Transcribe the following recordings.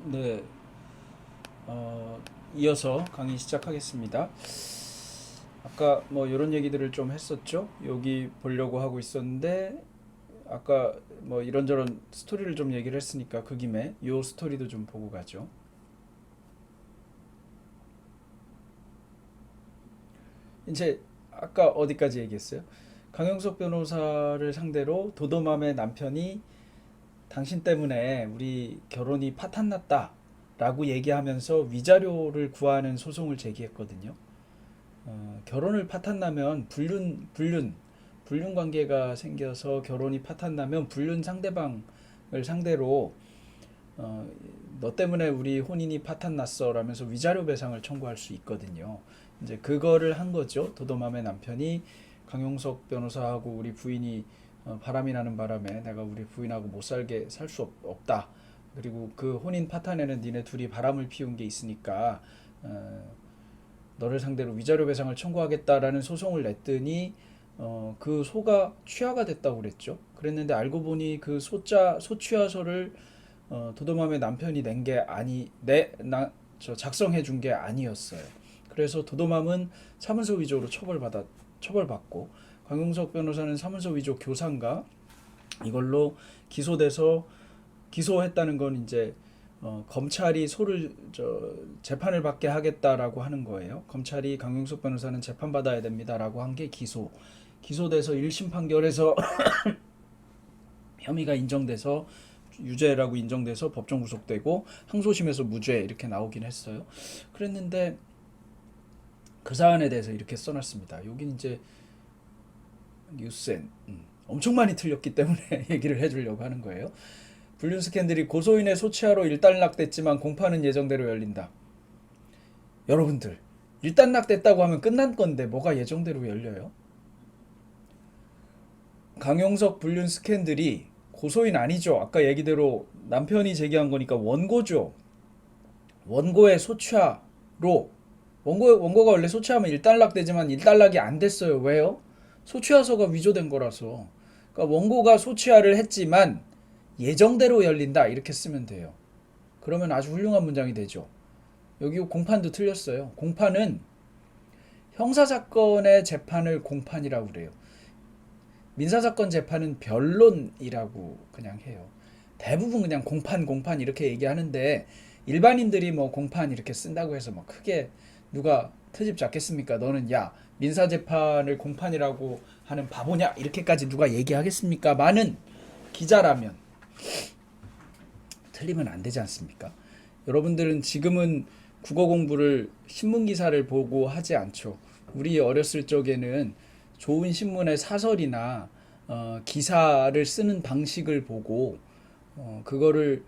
네, 이어서 강의 시작하겠습니다. 아까 뭐 이런 얘기들을 좀 했었죠. 여기 보려고 하고 있었는데 아까 뭐 이런저런 스토리를 좀 얘기를 했으니까 그 김에 요 스토리도 좀 보고 가죠. 이제 아까 어디까지 얘기했어요? 강용석 변호사를 상대로 도도맘의 남편이 당신 때문에 우리 결혼이 파탄났다 라고 얘기하면서 위자료를 구하는 소송을 제기했거든요. 결혼을 파탄나면 불륜 관계가 생겨서 결혼이 파탄나면 불륜 상대방을 상대로 어, 너 때문에 우리 혼인이 파탄났어 라면서 위자료 배상을 청구할 수 있거든요. 이제 그거를 한 거죠. 도도맘의 남편이 강용석 변호사하고 우리 부인이 바람이 나는 바람에 내가 우리 부인하고 못 살게 살 수 없다. 그리고 그 혼인 파탄에는 니네 둘이 바람을 피운 게 있으니까 어, 너를 상대로 위자료 배상을 청구하겠다라는 소송을 냈더니 그 소가 취하가 됐다고 그랬죠. 그랬는데 알고 보니 그 소취하서를 도도맘의 남편이 낸 게 작성해 준 게 아니었어요. 그래서 도도맘은 사문서 위조로 처벌받고 강용석 변호사는 사문서 위조 교사인가 이걸로 기소돼서 기소했다는 건 이제 검찰이 재판을 받게 하겠다라고 하는 거예요. 검찰이 강용석 변호사는 재판 받아야 됩니다라고 한 게 기소돼서 1심 판결에서 혐의가 인정돼서 유죄라고 인정돼서 법정 구속되고 항소심에서 무죄 이렇게 나오긴 했어요. 그랬는데 그 사안에 대해서 이렇게 써놨습니다. 여긴 이제 뉴스엔 엄청 많이 틀렸기 때문에 얘기를 해주려고 하는 거예요. 불륜 스캔들이 고소인의 소치하로 일단락됐지만 공판은 예정대로 열린다. 여러분들 일단락됐다고 하면 끝난 건데 뭐가 예정대로 열려요? 강용석 불륜 스캔들이 고소인 아니죠. 아까 얘기대로 남편이 제기한 거니까 원고죠. 원고의 소취하로 원고가 원래 소취하면 일단락되지만 일단락이 안 됐어요. 왜요? 소취하서가 위조된 거라서. 그러니까 원고가 소취하를 했지만 예정대로 열린다 이렇게 쓰면 돼요. 그러면 아주 훌륭한 문장이 되죠. 여기 공판도 틀렸어요. 공판은 형사사건의 재판을 공판이라고 그래요. 민사사건 재판은 변론이라고 그냥 해요. 대부분 그냥 공판 이렇게 얘기하는데 일반인들이 뭐 공판 이렇게 쓴다고 해서 뭐 크게 누가 트집 잡겠습니까? 너는 야 민사재판을 공판이라고 하는 바보냐? 이렇게까지 누가 얘기하겠습니까? 많은 기자라면 틀리면 안 되지 않습니까? 여러분들은 지금은 국어 공부를 신문 기사를 보고 하지 않죠. 우리 어렸을 적에는 좋은 신문의 사설이나 기사를 쓰는 방식을 보고 그거를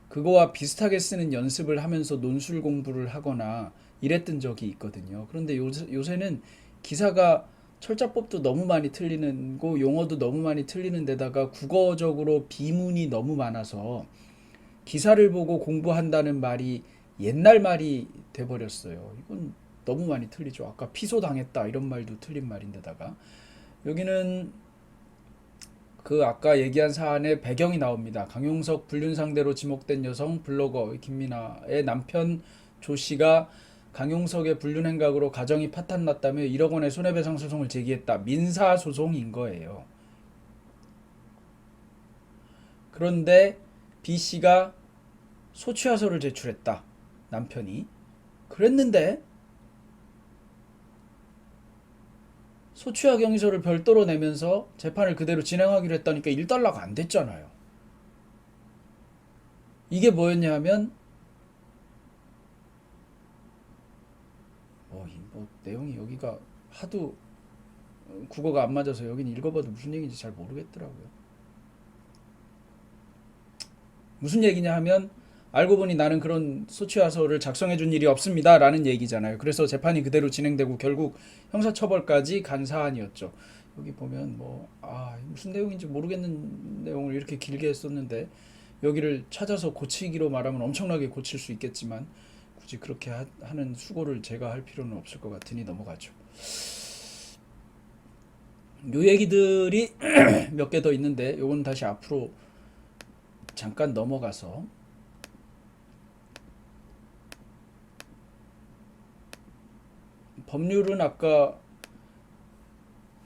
그거와 비슷하게 쓰는 연습을 하면서 논술 공부를 하거나 이랬던 적이 있거든요. 그런데 요새는 기사가 철자법도 너무 많이 틀리는 거, 용어도 너무 많이 틀리는 데다가 국어적으로 비문이 너무 많아서 기사를 보고 공부한다는 말이 옛날 말이 돼버렸어요. 이건 너무 많이 틀리죠. 아까 피소 당했다 이런 말도 틀린 말인데다가 여기는 그 아까 얘기한 사안의 배경이 나옵니다. 강용석 불륜 상대로 지목된 여성 블로거 김민아의 남편 조 씨가 강용석의 불륜 행각으로 가정이 파탄났다며 1억 원의 손해배상 소송을 제기했다. 민사 소송인 거예요. 그런데 B 씨가 소취하서를 제출했다. 남편이. 그랬는데 소취하 경위서를 별도로 내면서 재판을 그대로 진행하기로 했다니까 1달러가 안 됐잖아요. 이게 뭐였냐 하면 뭐 내용이 여기가 하도 국어가 안 맞아서 여기는 읽어봐도 무슨 얘기인지 잘 모르겠더라고요. 무슨 얘기냐 하면 알고 보니 나는 그런 소취하서를 작성해 준 일이 없습니다 라는 얘기잖아요. 그래서 재판이 그대로 진행되고 결국 형사처벌까지 간 사안이었죠. 여기 보면 무슨 내용인지 모르겠는 내용을 이렇게 길게 썼는데 여기를 찾아서 고치기로 말하면 엄청나게 고칠 수 있겠지만 굳이 그렇게 하는 수고를 제가 할 필요는 없을 것 같으니 넘어가죠. 요 얘기들이 몇 개 더 있는데 요건 다시 앞으로 잠깐 넘어가서 법률은 아까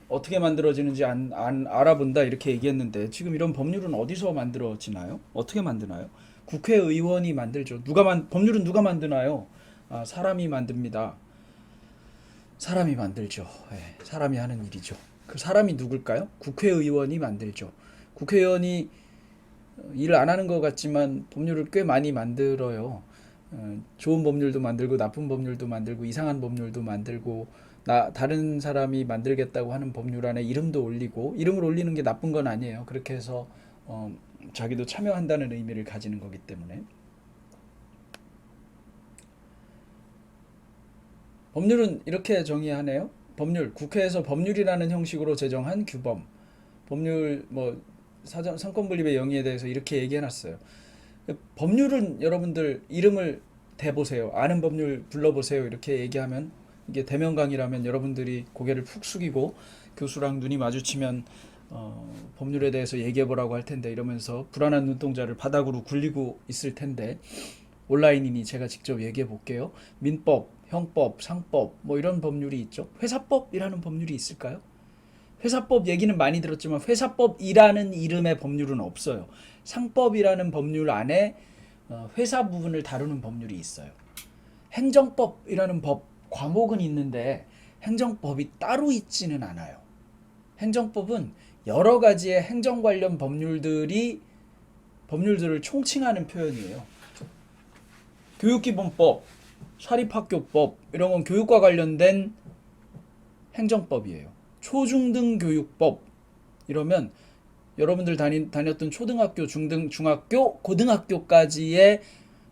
어떻게 만들어지는지 안 알아본다 이렇게 얘기했는데 지금 이런 법률은 어디서 만들어지나요? 어떻게 만드나요? 국회의원이 만들죠. 법률은 누가 만드나요? 아, 사람이 만듭니다. 사람이 만들죠. 예, 사람이 하는 일이죠. 그 사람이 누굴까요? 국회의원이 만들죠. 국회의원이 일을 안 하는 것 같지만 법률을 꽤 많이 만들어요. 좋은 법률도 만들고 나쁜 법률도 만들고 이상한 법률도 만들고 다른 사람이 만들겠다고 하는 법률 안에 이름도 올리고 이름을 올리는 게 나쁜 건 아니에요. 그렇게 해서 자기도 참여한다는 의미를 가지는 거기 때문에 법률은 이렇게 정의하네요. 국회에서 법률이라는 형식으로 제정한 규범. 법률 상권 분립의 영위에 대해서 이렇게 얘기해놨어요. 법률은 여러분들 이름을 대보세요. 아는 법률 불러보세요. 이렇게 얘기하면 이게 대면 강의라면 여러분들이 고개를 푹 숙이고 교수랑 눈이 마주치면 법률에 대해서 얘기해보라고 할 텐데 이러면서 불안한 눈동자를 바닥으로 굴리고 있을 텐데 온라인이니 제가 직접 얘기해 볼게요. 민법, 형법, 상법 이런 법률이 있죠. 회사법이라는 법률이 있을까요? 회사법 얘기는 많이 들었지만 회사법이라는 이름의 법률은 없어요. 상법이라는 법률 안에 회사 부분을 다루는 법률이 있어요. 행정법이라는 법 과목은 있는데 행정법이 따로 있지는 않아요. 행정법은 여러 가지의 행정 관련 법률들을 총칭하는 표현이에요. 교육기본법, 사립학교법 이런 건 교육과 관련된 행정법이에요. 초중등교육법 이러면 여러분들 다녔던 초등학교, 중등, 중학교, 고등학교까지의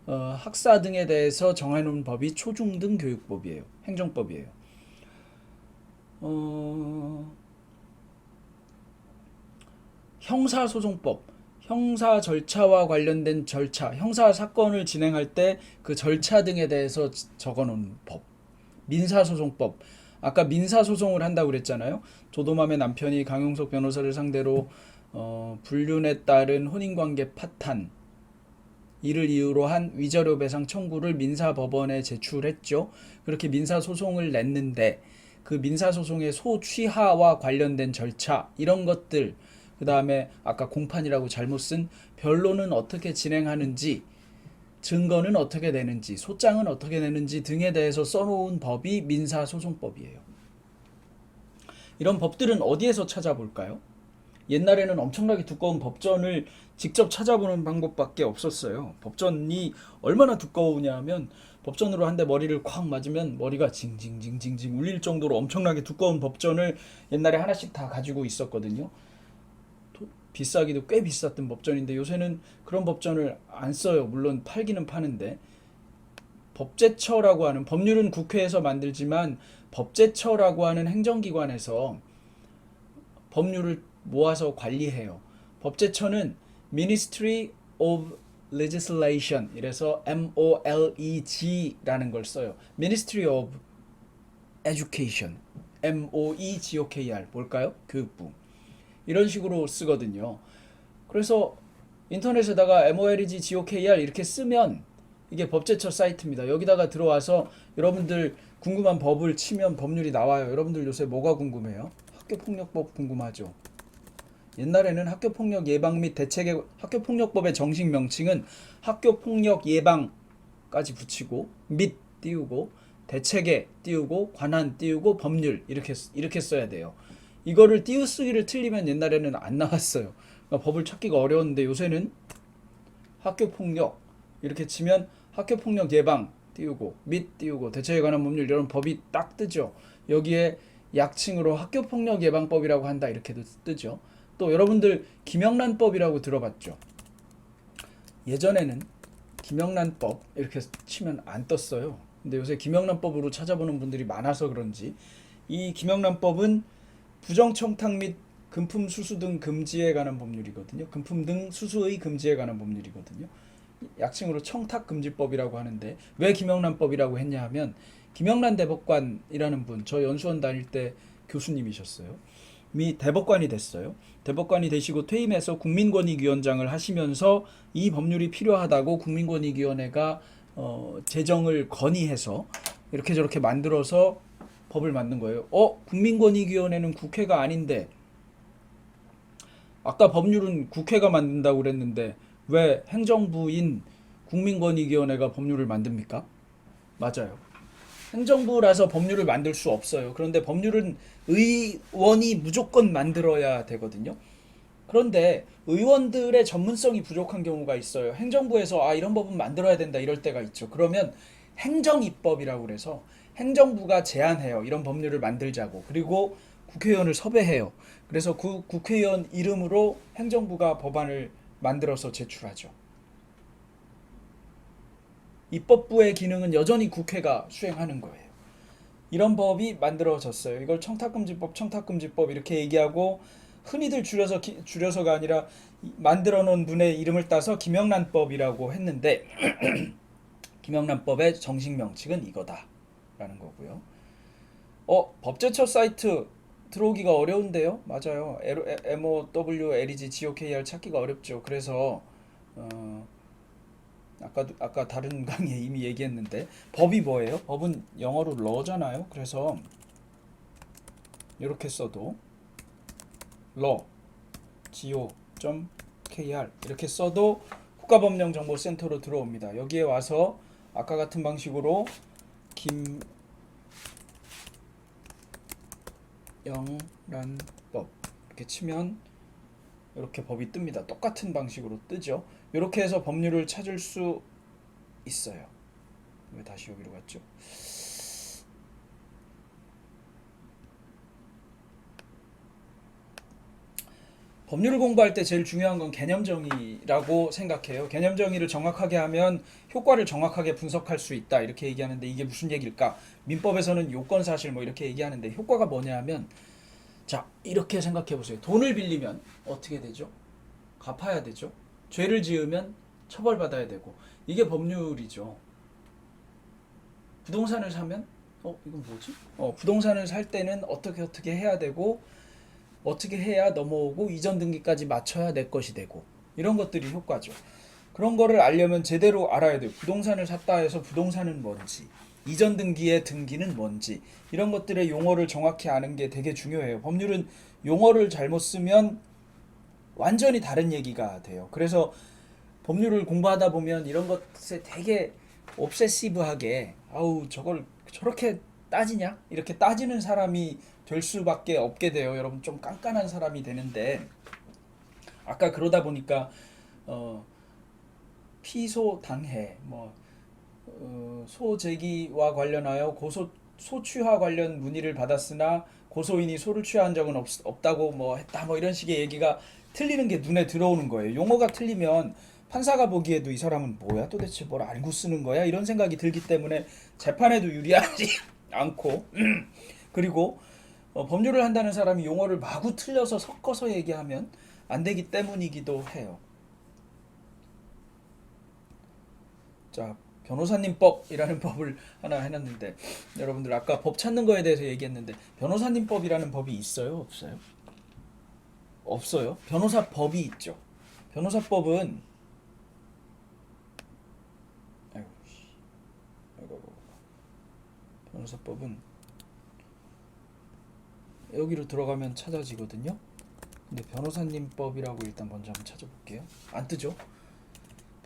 학사 등에 대해서 정해놓은 법이 초중등교육법이에요. 행정법이에요. 형사소송법, 형사 절차와 관련된 절차, 형사 사건을 진행할 때 그 절차 등에 대해서 적어놓은 법. 민사소송법, 아까 민사소송을 한다고 그랬잖아요. 도도맘의 남편이 강용석 변호사를 상대로 불륜에 따른 혼인관계 파탄 이를 이유로 한 위자료 배상 청구를 민사법원에 제출했죠. 그렇게 민사소송을 냈는데 그 민사소송의 소취하와 관련된 절차 이런 것들, 그 다음에 아까 공판이라고 잘못 쓴 변론은 어떻게 진행하는지, 증거는 어떻게 내는지, 소장은 어떻게 내는지 등에 대해서 써놓은 법이 민사소송법이에요. 이런 법들은 어디에서 찾아볼까요? 옛날에는 엄청나게 두꺼운 법전을 직접 찾아보는 방법밖에 없었어요. 법전이 얼마나 두꺼우냐 하면 법전으로 한 대 머리를 콱 맞으면 머리가 징징징징징 울릴 정도로 엄청나게 두꺼운 법전을 옛날에 하나씩 다 가지고 있었거든요. 비싸기도 꽤 비쌌던 법전인데 요새는 그런 법전을 안 써요. 물론 팔기는 파는데 법제처라고 하는, 법률은 국회에서 만들지만 법제처라고 하는 행정기관에서 법률을 모아서 관리해요. 법제처는 Ministry of Legislation 이래서 MOLEG라는 걸 써요. Ministry of Education, MOEGOKR 뭘까요? 교육부. 이런 식으로 쓰거든요. 그래서 인터넷에다가 MOLEGOKR 이렇게 쓰면 이게 법제처 사이트입니다. 여기다가 들어와서 여러분들 궁금한 법을 치면 법률이 나와요. 여러분들 요새 뭐가 궁금해요? 학교폭력법 궁금하죠? 옛날에는 학교폭력 예방 및 대책의 학교폭력법의 정식 명칭은 학교폭력 예방까지 붙이고 및 띄우고 대책에 띄우고 관한 띄우고 법률 이렇게 써야 돼요. 이거를 띄우쓰기를 틀리면 옛날에는 안 나왔어요. 그러니까 법을 찾기가 어려웠는데 요새는 학교폭력 이렇게 치면 학교폭력 예방 띄우고 및 띄우고 대책에 관한 법률 이런 법이 딱 뜨죠. 여기에 약칭으로 학교폭력 예방법이라고 한다 이렇게도 뜨죠. 또 여러분들 김영란법이라고 들어봤죠? 예전에는 김영란법 이렇게 치면 안 떴어요. 근데 요새 김영란법으로 찾아보는 분들이 많아서 그런지 이 김영란법은 부정청탁 및 금품 수수 등 금지에 관한 법률이거든요. 금품 등 수수의 금지에 관한 법률이거든요. 약칭으로 청탁금지법이라고 하는데 왜 김영란법이라고 했냐 하면 김영란 대법관이라는 분, 저 연수원 다닐 때 교수님이셨어요. 미 대법관이 됐어요. 대법관이 되시고 퇴임해서 국민권익위원장을 하시면서 이 법률이 필요하다고 국민권익위원회가 제정을 건의해서 이렇게 저렇게 만들어서 법을 만든 거예요. 국민권익위원회는 국회가 아닌데 아까 법률은 국회가 만든다고 그랬는데 왜 행정부인 국민권익위원회가 법률을 만듭니까? 맞아요. 행정부라서 법률을 만들 수 없어요. 그런데 법률은 의원이 무조건 만들어야 되거든요. 그런데 의원들의 전문성이 부족한 경우가 있어요. 행정부에서 이런 법은 만들어야 된다 이럴 때가 있죠. 그러면 행정입법이라고 그래서 행정부가 제안해요. 이런 법률을 만들자고. 그리고 국회의원을 섭외해요. 그래서 그 국회의원 이름으로 행정부가 법안을 만들어서 제출하죠. 입법부의 기능은 여전히 국회가 수행하는 거예요. 이런 법이 만들어졌어요. 이걸 청탁금지법 이렇게 얘기하고 흔히들 줄여서가 아니라 만들어 놓은 분의 이름을 따서 김영란법이라고 했는데 김영란법의 정식 명칭은 이거다라는 거고요. 법제처 사이트 들어오기가 어려운데요. 맞아요. MOW, LEG, GOKR 찾기가 어렵죠. 그래서 아까 다른 강의에 이미 얘기했는데 법이 뭐예요? 법은 영어로 law잖아요. 그래서 이렇게 써도 law, go.kr 이렇게 써도 국가법령정보센터로 들어옵니다. 여기에 와서 아까 같은 방식으로 김영란법 이렇게 치면 이렇게 법이 뜹니다. 똑같은 방식으로 뜨죠. 이렇게 해서 법률을 찾을 수 있어요. 왜 다시 여기로 갔죠? 법률을 공부할 때 제일 중요한 건 개념 정의라고 생각해요. 개념 정의를 정확하게 하면 효과를 정확하게 분석할 수 있다 이렇게 얘기하는데 이게 무슨 얘기일까? 민법에서는 요건 사실 뭐 이렇게 얘기하는데 효과가 뭐냐 하면 자 이렇게 생각해 보세요. 돈을 빌리면 어떻게 되죠? 갚아야 되죠. 죄를 지으면 처벌받아야 되고 이게 법률이죠. 부동산을 사면 이건 뭐지? 부동산을 살 때는 어떻게 해야 되고 어떻게 해야 넘어오고 이전 등기까지 맞춰야 내 것이 되고 이런 것들이 효과죠. 그런 거를 알려면 제대로 알아야 돼요. 부동산을 샀다 해서 부동산은 뭔지 이전 등기의 등기는 뭔지 이런 것들의 용어를 정확히 아는 게 되게 중요해요. 법률은 용어를 잘못 쓰면 완전히 다른 얘기가 돼요. 그래서 법률을 공부하다 보면 이런 것에 되게 옵세시브하게 저걸 저렇게 따지냐? 이렇게 따지는 사람이 될 수밖에 없게 돼요. 여러분 좀 깐깐한 사람이 되는데 아까 그러다 보니까 피소 당해 소제기와 관련하여 소취화 관련 문의를 받았으나 고소인이 소를 취한 적은 없다고 했다 이런 식의 얘기가 틀리는 게 눈에 들어오는 거예요. 용어가 틀리면 판사가 보기에도 이 사람은 뭐야 도대체 뭘 알고 쓰는 거야 이런 생각이 들기 때문에 재판에도 유리하지 않고 그리고 법률을 한다는 사람이 용어를 마구 틀려서 섞어서 얘기하면 안 되기 때문이기도 해요. 자, 변호사님법이라는 법을 하나 해놨는데 여러분들 아까 법 찾는 거에 대해서 얘기했는데 변호사님법이라는 법이 있어요? 없어요? 없어요. 변호사법이 있죠. 변호사법은 변호사법은 여기로 들어가면 찾아지거든요. 근데 변호사님법이라고 일단 먼저 한번 찾아볼게요. 안 뜨죠?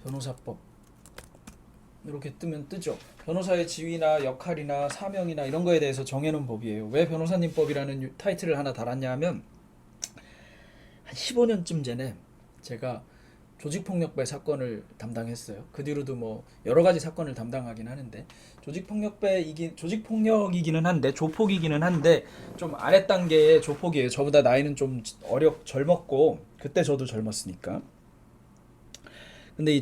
변호사법 이렇게 뜨면 뜨죠. 변호사의 지위나 역할이나 사명이나 이런 거에 대해서 정해놓은 법이에요. 왜 변호사님법이라는 타이틀을 하나 달았냐 하면 한 15년쯤 전에 제가 조직폭력배 사건을 담당했어요. 그 뒤로도 여러 가지 사건을 담당하긴 하는데 조직폭력이기는 한데 조폭이기는 한데 좀 아랫단계의 조폭이에요. 저보다 나이는 좀 젊었고 그때 저도 젊었으니까. 근데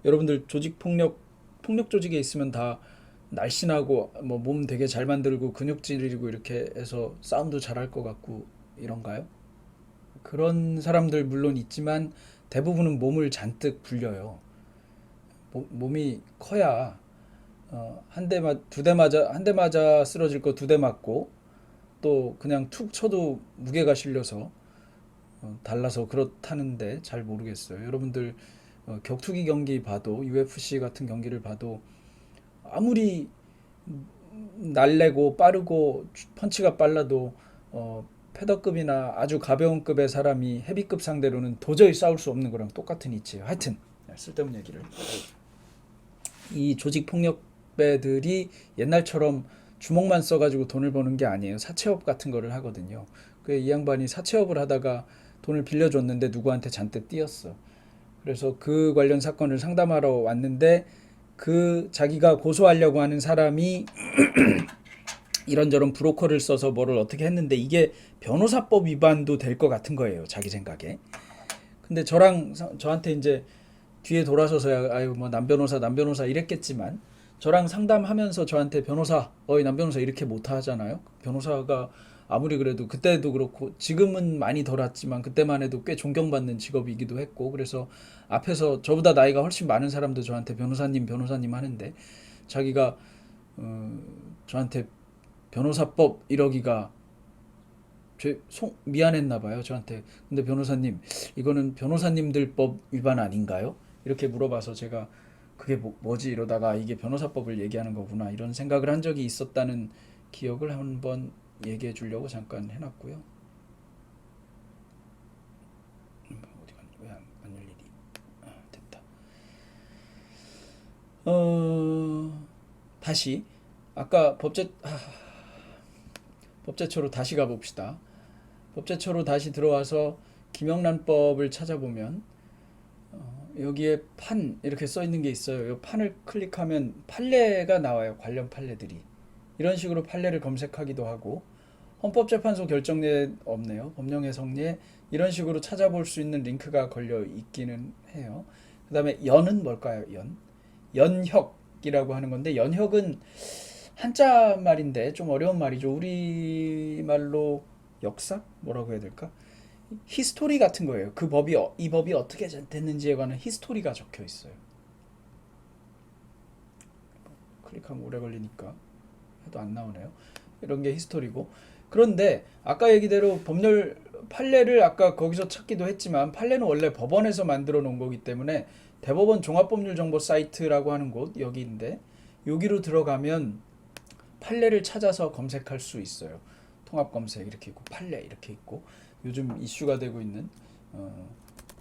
여러분들 폭력 조직에 있으면 다 날씬하고 몸 되게 잘 만들고 근육질이고 이렇게 해서 싸움도 잘할 것 같고 이런가요? 그런 사람들 물론 있지만 대부분은 몸을 잔뜩 불려요. 몸이 커야 한 대 맞아 쓰러질 거 두 대 맞고 또 그냥 툭 쳐도 무게가 실려서 달라서 그렇다는데 잘 모르겠어요. 여러분들 격투기 경기 봐도 UFC 같은 경기를 봐도 아무리 날래고 빠르고 펀치가 빨라도 패더급이나 아주 가벼운 급의 사람이 헤비급 상대로는 도저히 싸울 수 없는 거랑 똑같은 이치예요. 하여튼 쓸데없는 얘기를. 이 조직 폭력배들이 옛날처럼 주먹만 써가지고 돈을 버는 게 아니에요. 사채업 같은 거를 하거든요. 이 양반이 사채업을 하다가 돈을 빌려줬는데 누구한테 잔뜩 띄었어. 그래서 그 관련 사건을 상담하러 왔는데 그 자기가 고소하려고 하는 사람이 이런저런 브로커를 써서 뭐를 어떻게 했는데 이게 변호사법 위반도 될 것 같은 거예요. 자기 생각에. 근데 저한테 이제 뒤에 돌아서서야 아유 뭐 남 변호사 이랬겠지만 저랑 상담하면서 저한테 변호사 어이 남 변호사 이렇게 못 하잖아요. 변호사가 아무리 그래도 그때도 그렇고 지금은 많이 덜 왔지만 그때만 해도 꽤 존경받는 직업이기도 했고 그래서 앞에서 저보다 나이가 훨씬 많은 사람도 저한테 변호사님 하는데 자기가 저한테 변호사법 이러기가 미안했나 봐요 저한테. 근데 변호사님 이거는 변호사님들 법 위반 아닌가요? 이렇게 물어봐서 제가 그게 뭐지 이러다가 이게 변호사법을 얘기하는 거구나 이런 생각을 한 적이 있었다는 기억을 한번 얘기해 주려고 잠깐 해놨고요. 어디 갔냐? 왜 안 열리니? 됐다. 다시 아까 법제처로 다시 가봅시다. 법제처로 다시 들어와서 김영란법을 찾아보면 여기에 판 이렇게 써 있는 게 있어요. 이 판을 클릭하면 판례가 나와요. 관련 판례들이. 이런 식으로 판례를 검색하기도 하고 헌법재판소 결정례 없네요. 법령해석례 이런 식으로 찾아볼 수 있는 링크가 걸려 있기는 해요. 그 다음에 연은 뭘까요? 연혁이라고 하는 건데 연혁은 한자 말인데 좀 어려운 말이죠. 우리말로 역사? 뭐라고 해야 될까? 히스토리 같은 거예요. 이 법이 어떻게 됐는지에 관한 히스토리가 적혀 있어요. 클릭하면 오래 걸리니까 해도 안 나오네요. 이런 게 히스토리고. 그런데 아까 얘기대로 법률 판례를 아까 거기서 찾기도 했지만 판례는 원래 법원에서 만들어 놓은 거기 때문에 대법원 종합법률정보 사이트라고 하는 곳 여기인데 여기로 들어가면 판례를 찾아서 검색할 수 있어요. 통합검색 이렇게 있고 판례 이렇게 있고 요즘 이슈가 되고 있는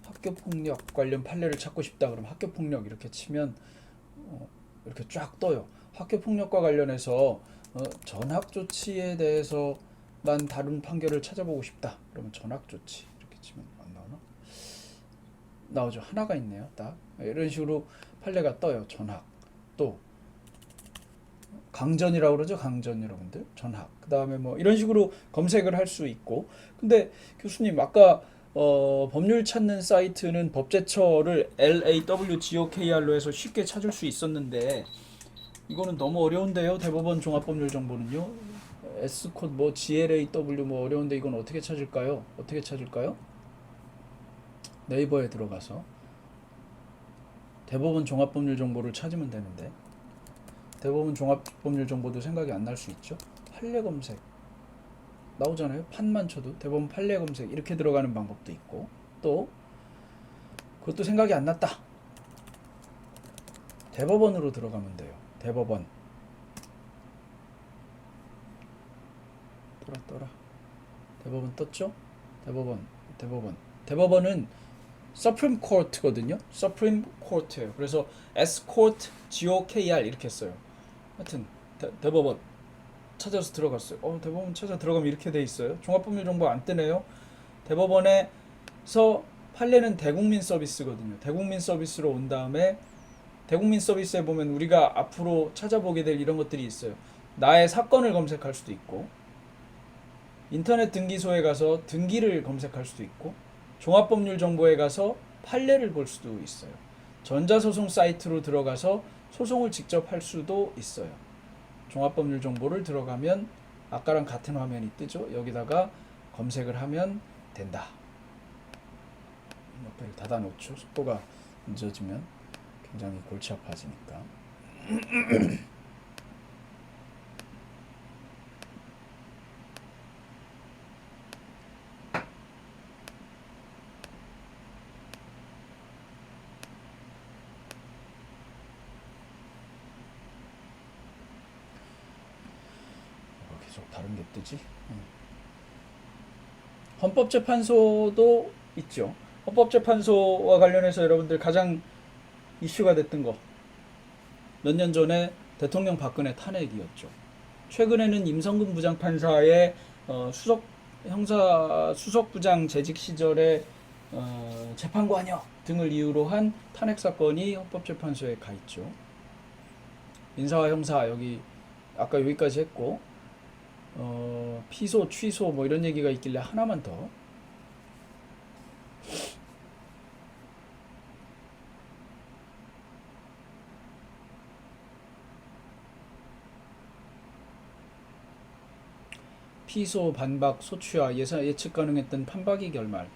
학교폭력 관련 판례를 찾고 싶다 그러면 학교폭력 이렇게 치면 이렇게 쫙 떠요. 학교폭력과 관련해서 전학조치에 대해서만 다룬 판결을 찾아보고 싶다 그러면 전학조치 이렇게 치면 안 나오나? 나오죠. 하나가 있네요. 딱 이런 식으로 판례가 떠요. 전학 또 강전이라고 그러죠. 강전 여러분들. 전학. 그 다음에 뭐 이런 식으로 검색을 할 수 있고. 근데 교수님 아까 법률 찾는 사이트는 법제처를 LAWGOKR로 해서 쉽게 찾을 수 있었는데 이거는 너무 어려운데요. 대법원 종합법률 정보는요. S코드 뭐 GLAW 뭐 어려운데 이건 어떻게 찾을까요? 어떻게 찾을까요? 네이버에 들어가서 대법원 종합법률 정보를 찾으면 되는데 대법원 종합법률 정보도 생각이 안 날 수 있죠. 판례 검색 나오잖아요. 판만 쳐도 대법원 판례 검색 이렇게 들어가는 방법도 있고 또 그것도 생각이 안 났다. 대법원으로 들어가면 돼요. 대법원 떠라 대법원 떴죠? 대법원은 Supreme Court거든요. Supreme Court예요. 그래서 S Court GOKR 이렇게 써요. 하여튼 대법원 찾아서 들어갔어요. 대법원 찾아 들어가면 이렇게 돼 있어요. 종합법률 정보 안 뜨네요. 대법원에서 판례는 대국민 서비스거든요. 대국민 서비스로 온 다음에 대국민 서비스에 보면 우리가 앞으로 찾아보게 될 이런 것들이 있어요. 나의 사건을 검색할 수도 있고 인터넷 등기소에 가서 등기를 검색할 수도 있고 종합법률 정보에 가서 판례를 볼 수도 있어요. 전자소송 사이트로 들어가서 소송을 직접 할 수도 있어요. 종합법률 정보를 들어가면 아까랑 같은 화면이 뜨죠. 여기다가 검색을 하면 된다. 옆에를 닫아놓죠. 속도가 늦어지면 굉장히 골치 아파지니까. 계속 다른 게 뜨지? 헌법재판소도 있죠. 헌법재판소와 관련해서 여러분들 가장 이슈가 됐던 거 몇 년 전에 대통령 박근혜 탄핵이었죠. 최근에는 임성근 부장판사의 수석 형사 수석부장 재직 시절에 재판 관여 등을 이유로 한 탄핵 사건이 헌법재판소에 가 있죠. 민사와 형사 여기 아까 여기까지 했고 피소, 취소 뭐 이런 얘기가 있길래 하나만 더. 피소, 반박, 소취와 예측 가능했던 판박이 결말.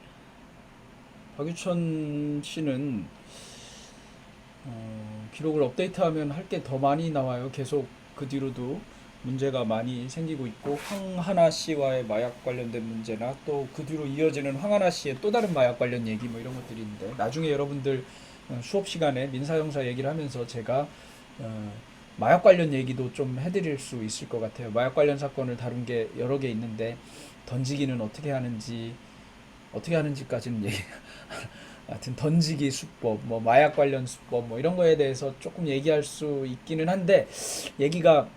박유천 씨는 기록을 업데이트하면 할 게 더 많이 나와요. 계속 그 뒤로도 문제가 많이 생기고 있고 황하나 씨와의 마약 관련된 문제나 또 그 뒤로 이어지는 황하나 씨의 또 다른 마약 관련 얘기 뭐 이런 것들이 있는데 나중에 여러분들 수업 시간에 민사 형사 얘기를 하면서 제가 마약 관련 얘기도 좀 해드릴 수 있을 것 같아요. 마약 관련 사건을 다룬 게 여러 개 있는데 던지기는 어떻게 하는지까지는 얘기. 하여튼 던지기 수법, 뭐 마약 관련 수법, 뭐 이런 거에 대해서 조금 얘기할 수 있기는 한데 얘기가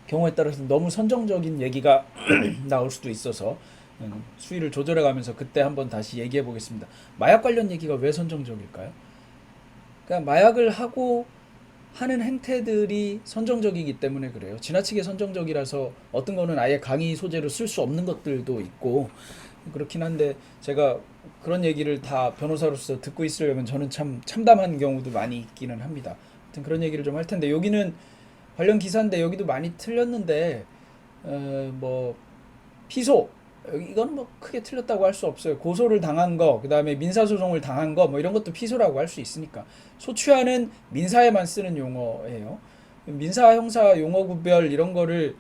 경우에 따라서 너무 선정적인 얘기가 나올 수도 있어서 수위를 조절해가면서 그때 한번 다시 얘기해 보겠습니다. 마약 관련 얘기가 왜 선정적일까요? 그러니까 마약을 하고 하는 행태들이 선정적이기 때문에 그래요. 지나치게 선정적이라서 어떤 거는 아예 강의 소재로 쓸 수 없는 것들도 있고 그렇긴 한데 제가 그런 얘기를 다 변호사로서 듣고 있으려면 저는 참 참담한 경우도 많이 있기는 합니다. 하여튼 그런 얘기를 좀 할 텐데 여기는 관련 기사인데 여기도 많이 틀렸는데 뭐 피소 이거는 뭐 크게 틀렸다고 할 수 없어요. 고소를 당한 거, 그 다음에 민사소송을 당한 거, 뭐 이런 것도 피소라고 할 수 있으니까. 소취하는 민사에만 쓰는 용어예요. 민사, 형사 용어 구별 이런 거를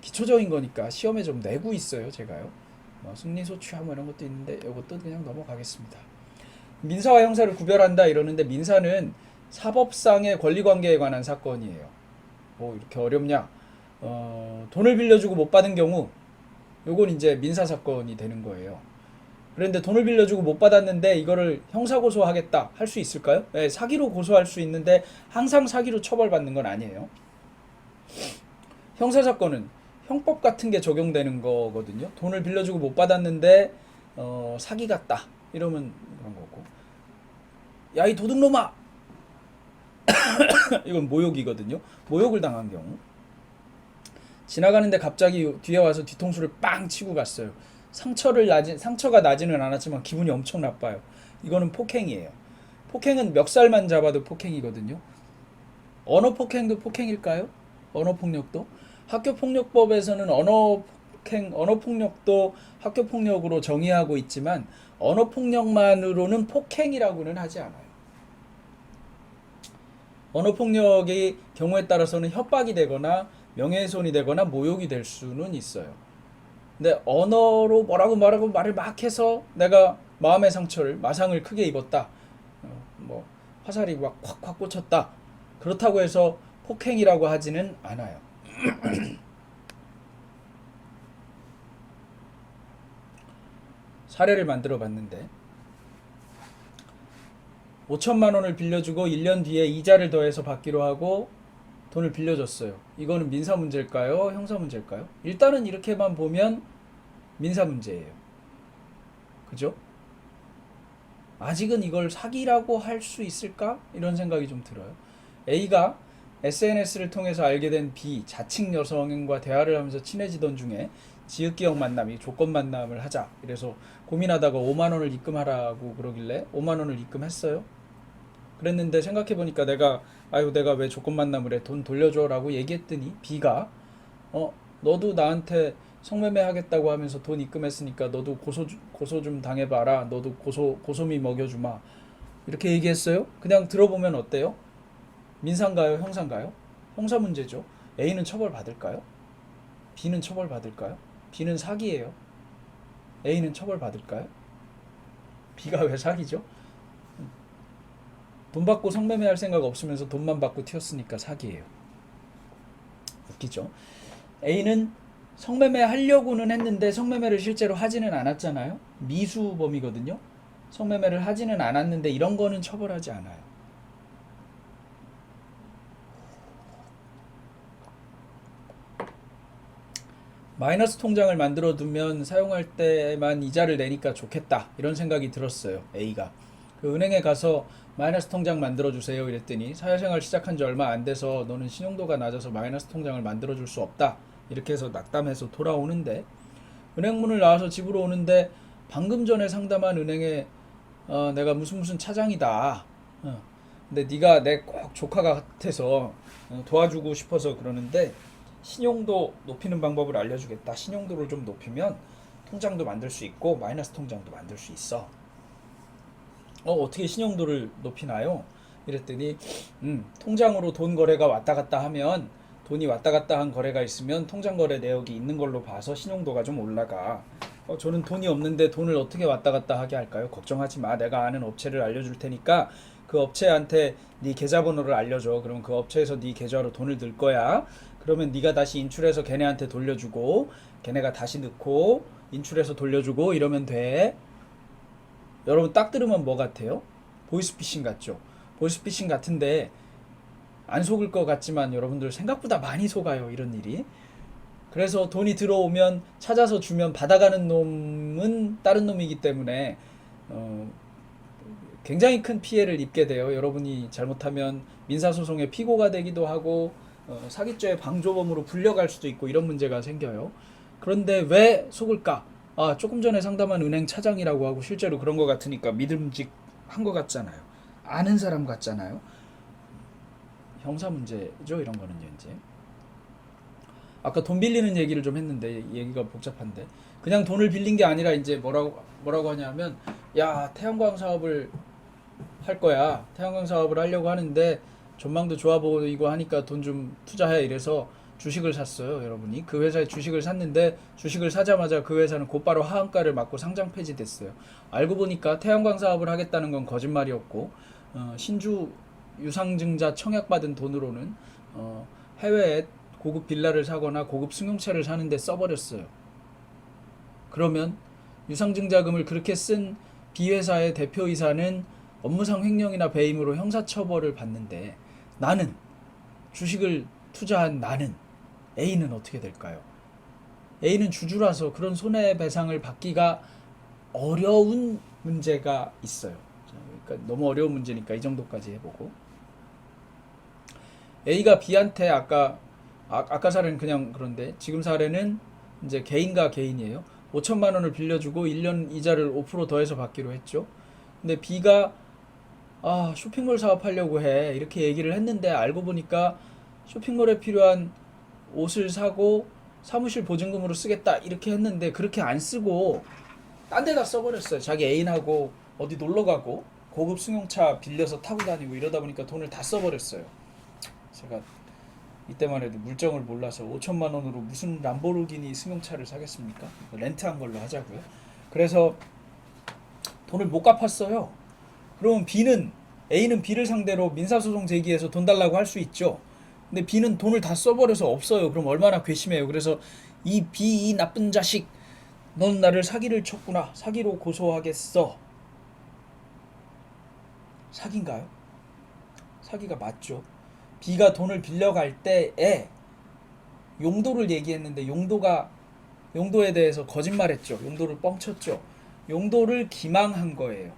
기초적인 거니까 시험에 좀 내고 있어요, 제가요. 뭐 승리 소취하 뭐 이런 것도 있는데 이것도 그냥 넘어가겠습니다. 민사와 형사를 구별한다 이러는데 민사는 사법상의 권리관계에 관한 사건이에요. 뭐 이렇게 어렵냐? 돈을 빌려주고 못 받은 경우 요건 이제 민사사건이 되는 거예요. 그런데 돈을 빌려주고 못 받았는데 이거를 형사고소하겠다 할 수 있을까요? 네, 사기로 고소할 수 있는데 항상 사기로 처벌받는 건 아니에요. 형사사건은 형법 같은 게 적용되는 거거든요. 돈을 빌려주고 못 받았는데 사기 같다 이러면 그런 거고. 야, 이 도둑놈아! 이건 모욕이거든요. 모욕을 당한 경우. 지나가는데 갑자기 뒤에 와서 뒤통수를 빵 치고 갔어요. 상처가 나지는 않았지만 기분이 엄청 나빠요. 이거는 폭행이에요. 폭행은 멱살만 잡아도 폭행이거든요. 언어폭행도 폭행일까요? 언어폭력도? 학교폭력법에서는 언어폭력도 학교폭력으로 정의하고 있지만 언어폭력만으로는 폭행이라고는 하지 않아요. 언어폭력의 경우에 따라서는 협박이 되거나 명예훼손이 되거나 모욕이 될 수는 있어요. 근데 언어로 뭐라고 말을 막 해서 내가 마음의 상처를 마상을 크게 입었다. 뭐 화살이 막 콱콱 꽂혔다. 그렇다고 해서 폭행이라고 하지는 않아요. 사례를 만들어 봤는데 5천만 원을 빌려주고 1년 뒤에 이자를 더해서 받기로 하고 돈을 빌려줬어요. 이거는 민사 문제일까요? 형사 문제일까요? 일단은 이렇게만 보면 민사 문제예요. 그죠? 아직은 이걸 사기라고 할 수 있을까? 이런 생각이 좀 들어요. A가 SNS를 통해서 알게 된 B 자칭 여성과 대화를 하면서 친해지던 중에 지읒기억 만남이 조건 만남을 하자. 그래서 고민하다가 5만 원을 입금하라고 그러길래 5만 원을 입금했어요. 그랬는데 생각해보니까 내가 왜 조건 만남을 해? 돈 돌려줘라고 얘기했더니 B가 너도 나한테 성매매 하겠다고 하면서 돈 입금했으니까 너도 고소 좀 당해봐라. 너도 고소미 먹여주마. 이렇게 얘기했어요. 그냥 들어보면 어때요? 민사인가요? 형사인가요? 형사 문제죠. A는 처벌받을까요? B는 처벌받을까요? B는 사기예요. A는 처벌받을까요? B가 왜 사기죠? 돈 받고 성매매할 생각 없으면서 돈만 받고 튀었으니까 사기예요. 웃기죠? A는 성매매 하려고는 했는데 성매매를 실제로 하지는 않았잖아요. 미수범이거든요. 성매매를 하지는 않았는데 이런 거는 처벌하지 않아요. 마이너스 통장을 만들어 두면 사용할 때만 이자를 내니까 좋겠다 이런 생각이 들었어요. A가 그 은행에 가서 마이너스 통장 만들어 주세요 이랬더니 사회생활 시작한 지 얼마 안 돼서 너는 신용도가 낮아서 마이너스 통장을 만들어 줄 수 없다 이렇게 해서 낙담해서 돌아오는데, 은행 문을 나와서 집으로 오는데 방금 전에 상담한 은행에 내가 무슨 차장이다. 근데 네가 내 꼭 조카 같아서 도와주고 싶어서 그러는데 신용도 높이는 방법을 알려주겠다. 신용도를 좀 높이면 통장도 만들 수 있고 마이너스 통장도 만들 수 있어. 어떻게 신용도를 높이나요? 이랬더니 통장으로 돈 거래가 왔다 갔다 하면, 돈이 왔다 갔다 한 거래가 있으면 통장 거래 내역이 있는 걸로 봐서 신용도가 좀 올라가. 저는 돈이 없는데 돈을 어떻게 왔다 갔다 하게 할까요? 걱정하지 마. 내가 아는 업체를 알려줄 테니까 그 업체한테 네 계좌번호를 알려줘. 그러면 그 업체에서 네 계좌로 돈을 넣을 거야. 그러면 네가 다시 인출해서 걔네한테 돌려주고 걔네가 다시 넣고 인출해서 돌려주고 이러면 돼. 여러분 딱 들으면 뭐 같아요? 보이스피싱 같죠? 보이스피싱 같은데 안 속을 것 같지만 여러분들 생각보다 많이 속아요, 이런 일이. 그래서 돈이 들어오면 찾아서 주면 받아가는 놈은 다른 놈이기 때문에 어, 굉장히 큰 피해를 입게 돼요. 여러분이 잘못하면 민사소송의 피고가 되기도 하고 사기죄 방조범으로 불려갈 수도 있고 이런 문제가 생겨요. 그런데 왜 속을까? 조금 전에 상담한 은행 차장이라고 하고 실제로 그런 것 같으니까 믿음직한 것 같잖아요. 아는 사람 같잖아요. 형사 문제죠, 이런 거는요. 이제 아까 돈 빌리는 얘기를 좀 했는데 얘기가 복잡한데, 그냥 돈을 빌린 게 아니라 이제 뭐라고 하냐면, 야, 태양광 사업을 할 거야. 태양광 사업을 하려고 하는데 전망도 좋아 보이고 하니까 돈 좀 투자해. 이래서 주식을 샀어요, 여러분이. 그 회사에 주식을 샀는데 주식을 사자마자 그 회사는 곧바로 하한가를 맞고 상장 폐지됐어요. 알고 보니까 태양광 사업을 하겠다는 건 거짓말이었고, 신주 유상증자 청약받은 돈으로는 해외에 고급 빌라를 사거나 고급 승용차를 사는데 써버렸어요. 그러면 유상증자금을 그렇게 쓴 B회사의 대표이사는 업무상 횡령이나 배임으로 형사처벌을 받는데, 나는, 주식을 투자한 나는, A는 어떻게 될까요? A는 주주라서 그런 손해배상을 받기가 어려운 문제가 있어요. 그러니까 너무 어려운 문제니까 이 정도까지 해보고, A가 B한테 아까 사례는 그냥 그런데 지금 사례는 이제 개인과 개인이에요. 5천만 원을 빌려주고 1년 이자를 5% 더해서 받기로 했죠. 근데 B가 쇼핑몰 사업하려고 해 이렇게 얘기를 했는데, 알고 보니까 쇼핑몰에 필요한 옷을 사고 사무실 보증금으로 쓰겠다 이렇게 했는데 그렇게 안 쓰고 딴 데다 써버렸어요. 자기 애인하고 어디 놀러 가고 고급 승용차 빌려서 타고 다니고 이러다 보니까 돈을 다 써버렸어요. 제가 이때만 해도 물정을 몰라서 5천만 원으로 무슨 람보르기니 승용차를 사겠습니까? 렌트한 걸로 하자고요. 그래서 돈을 못 갚았어요. 그러면 A는 B를 상대로 민사소송 제기해서 돈 달라고 할 수 있죠. 근데 B는 돈을 다 써버려서 없어요. 그럼 얼마나 괘씸해요. 그래서 이 나쁜 자식, 넌 나를 사기를 쳤구나. 사기로 고소하겠어. 사기인가요? 사기가 맞죠. B가 돈을 빌려갈 때에 용도를 얘기했는데 용도에 대해서 거짓말했죠. 용도를 뻥쳤죠. 용도를 기망한 거예요.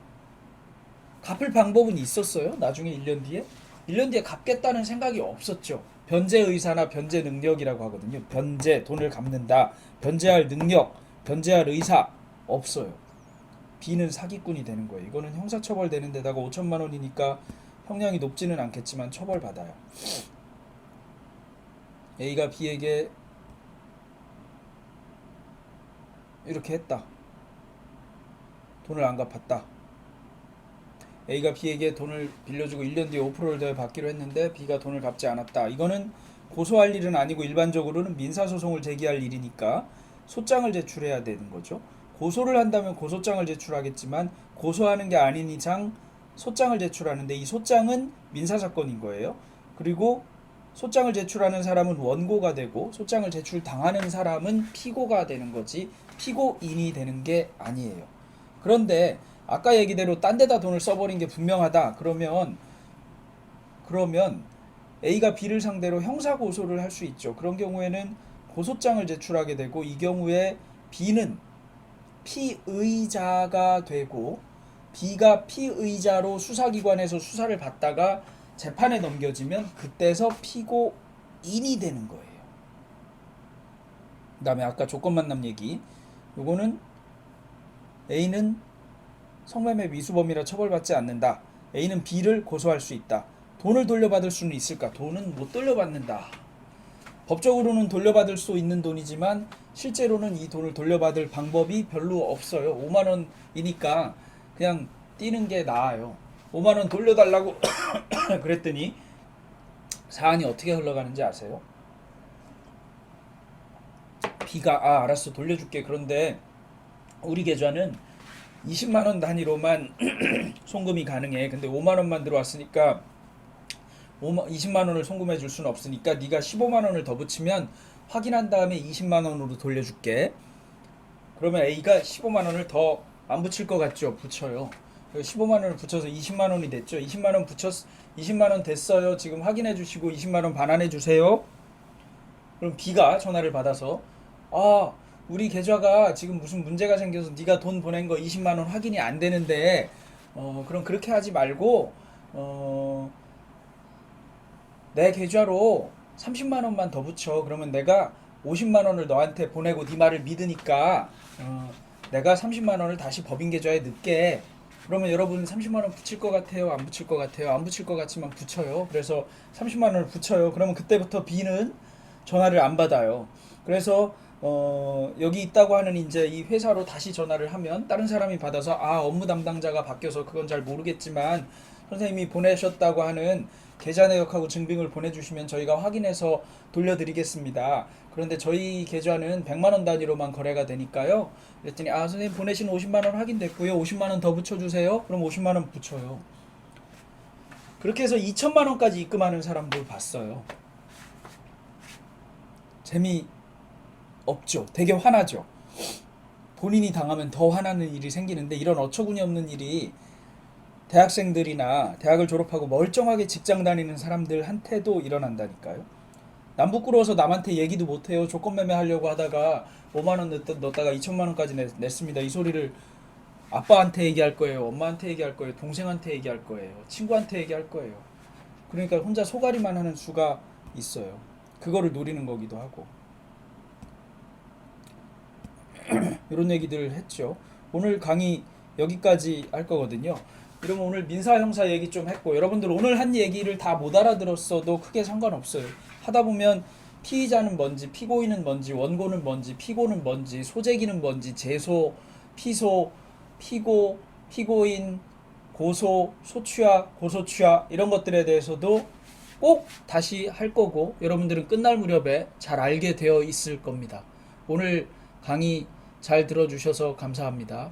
갚을 방법은 있었어요. 나중에 1년 뒤에 1년 뒤에 갚겠다는 생각이 없었죠. 변제 의사나 변제 능력이라고 하거든요. 변제, 돈을 갚는다, 변제할 능력, 변제할 의사 없어요. B는 사기꾼이 되는 거예요. 이거는 형사처벌 되는 데다가 5천만 원이니까 형량이 높지는 않겠지만 처벌받아요. A가 B에게 이렇게 했다. 돈을 안 갚았다. A가 B에게 돈을 빌려주고 1년 뒤에 5%를 더 받기로 했는데 B가 돈을 갚지 않았다. 이거는 고소할 일은 아니고 일반적으로는 민사소송을 제기할 일이니까 소장을 제출해야 되는 거죠. 고소를 한다면 고소장을 제출하겠지만 고소하는 게 아닌 이상 소장을 제출하는데 이 소장은 민사사건인 거예요. 그리고 소장을 제출하는 사람은 원고가 되고 소장을 제출당하는 사람은 피고가 되는 거지 피고인이 되는 게 아니에요. 그런데 아까 얘기대로 딴 데다 돈을 써버린 게 분명하다. 그러면 A가 B를 상대로 형사 고소를 할 수 있죠. 그런 경우에는 고소장을 제출하게 되고 이 경우에 B는 피의자가 되고 B가 피의자로 수사기관에서 수사를 받다가 재판에 넘겨지면 그때서 피고인이 되는 거예요. 그 다음에 아까 조건만남 얘기. 요거는 A는 성매매 미수범이라 처벌받지 않는다. A는 B를 고소할 수 있다. 돈을 돌려받을 수는 있을까? 돈은 못 돌려받는다. 법적으로는 돌려받을 수 있는 돈이지만 실제로는 이 돈을 돌려받을 방법이 별로 없어요. 5만 원이니까 그냥 띄는 게 나아요. 5만 원 돌려달라고 그랬더니 사안이 어떻게 흘러가는지 아세요? B가 알았어 돌려줄게. 그런데 우리 계좌는 20만 원 단위로만 송금이 가능해. 근데 5만 원만 들어왔으니까 20만 원을 송금해 줄 수는 없으니까 네가 15만 원을 더 붙이면 확인한 다음에 20만 원으로 돌려줄게. 그러면 A가 15만 원을 더 안 붙일 것 같죠? 붙여요. 15만 원을 붙여서 20만 원이 됐죠. 20만 원 20만 원 됐어요. 지금 확인해 주시고 20만 원 반환해 주세요. 그럼 B가 전화를 받아서 우리 계좌가 지금 무슨 문제가 생겨서 네가 돈 보낸 거 20만 원 확인이 안 되는데 그럼 그렇게 하지 말고 내 계좌로 30만 원만 더 붙여. 그러면 내가 50만 원을 너한테 보내고 네 말을 믿으니까 내가 30만 원을 다시 법인 계좌에 넣게. 그러면 여러분 30만 원 붙일 것 같아요? 안 붙일 것 같아요? 안 붙일 것 같지만 붙여요. 그래서 30만 원을 붙여요. 그러면 그때부터 B는 전화를 안 받아요. 그래서 여기 있다고 하는 이제 이 회사로 다시 전화를 하면 다른 사람이 받아서 업무 담당자가 바뀌어서 그건 잘 모르겠지만 선생님이 보내셨다고 하는 계좌 내역하고 증빙을 보내주시면 저희가 확인해서 돌려드리겠습니다. 그런데 저희 계좌는 100만 원 단위로만 거래가 되니까요. 그랬더니 선생님 보내신 50만 원 확인됐고요. 50만 원 더 붙여주세요. 그럼 50만 원 붙여요. 그렇게 해서 2천만 원까지 입금하는 사람들 봤어요. 재미없죠. 되게 화나죠. 본인이 당하면 더 화나는 일이 생기는데 이런 어처구니 없는 일이 대학생들이나 대학을 졸업하고 멀쩡하게 직장 다니는 사람들한테도 일어난다니까요. 남 부끄러워서 남한테 얘기도 못해요. 조건 매매하려고 하다가 5만 원 넣었다가 2천만 원까지 냈습니다. 이 소리를 아빠한테 얘기할 거예요. 엄마한테 얘기할 거예요. 동생한테 얘기할 거예요. 친구한테 얘기할 거예요. 그러니까 혼자 소가리만 하는 수가 있어요. 그거를 노리는 거기도 하고. 이런 얘기들 했죠. 오늘 강의 여기까지 할 거거든요. 그러면 오늘 민사 형사 얘기 좀 했고 여러분들 오늘 한 얘기를 다 못 알아들었어도 크게 상관없어요. 하다 보면 피의자는 뭔지, 피고인은 뭔지, 원고는 뭔지, 피고는 뭔지, 소재기는 뭔지, 제소, 피소, 피고, 피고인, 고소, 소취하, 고소취하 이런 것들에 대해서도 꼭 다시 할 거고 여러분들은 끝날 무렵에 잘 알게 되어 있을 겁니다. 오늘 강의 잘 들어주셔서 감사합니다.